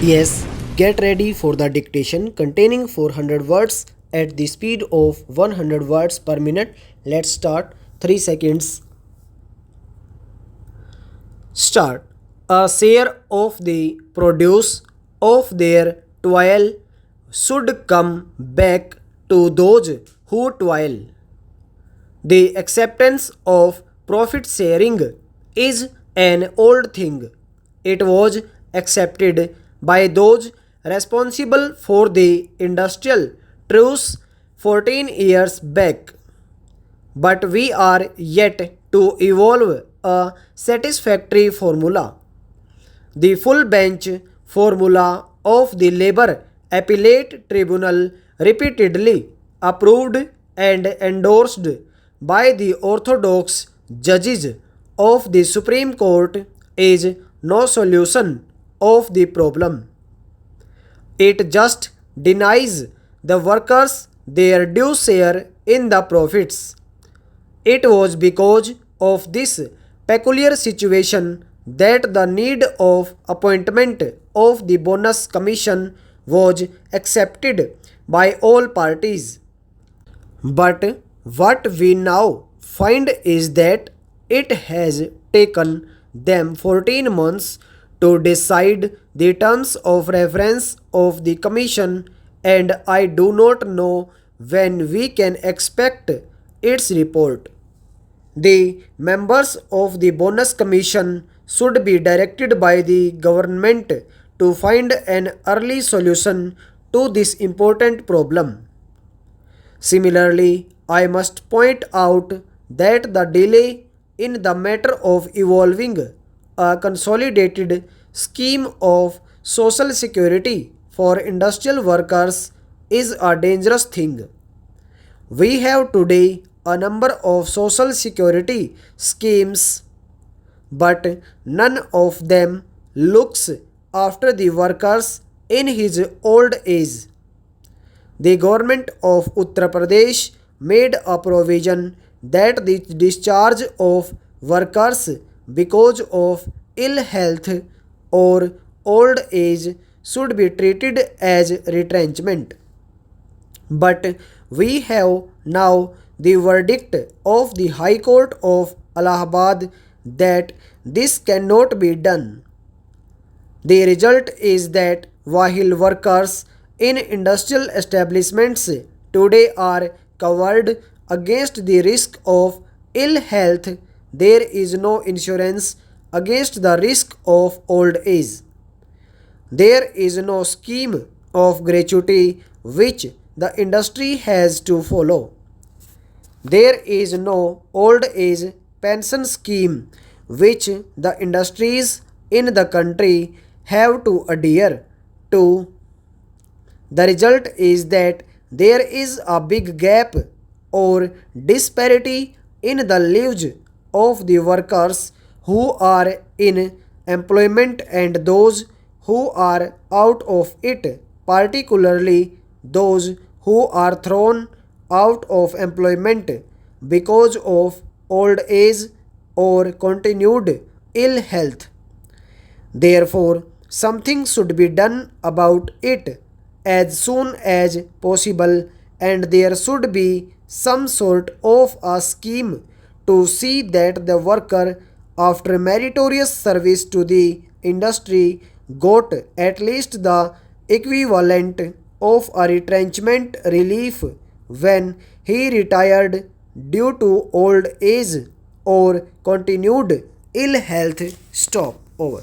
Yes, get ready for the dictation containing 400 words at the speed of 100 words per minute. Let's start. 3 seconds. Start. A share of the produce of their toil should come back to those who toil. The acceptance of profit sharing is an old thing. It was accepted by those responsible for the industrial truce 14 years back. But we are yet to evolve a satisfactory formula. The full bench formula of the Labour Appellate Tribunal, repeatedly approved and endorsed by the orthodox judges of the Supreme Court, is no solution of the problem. It just denies the workers their due share in the profits. It was because of this peculiar situation that the need of appointment of the bonus commission was accepted by all parties. But what we now find is that it has taken them 14 months to decide the terms of reference of the commission, and I do not know when we can expect its report. The members of the bonus commission should be directed by the government to find an early solution to this important problem. Similarly, I must point out that the delay in the matter of evolving a consolidated scheme of social security for industrial workers is a dangerous thing. We have today a number of social security schemes, but none of them looks after the workers in his old age. The government of Uttar Pradesh made a provision that the discharge of workers because of ill health or old age should be treated as retrenchment. But we have now the verdict of the High Court of Allahabad that this cannot be done. The result is that while workers in industrial establishments today are covered against the risk of ill health, there is no insurance against the risk of old age. There is no scheme of gratuity which the industry has to follow. There is no old age pension scheme which the industries in the country have to adhere to. The result is that there is a big gap or disparity in the lives of the workers who are in employment and those who are out of it, particularly those who are thrown out of employment because of old age or continued ill health. Therefore, something should be done about it as soon as possible, and there should be some sort of a scheme to see that the worker, after meritorious service to the industry, got at least the equivalent of a retrenchment relief when he retired due to old age or continued ill health. Stop. Over.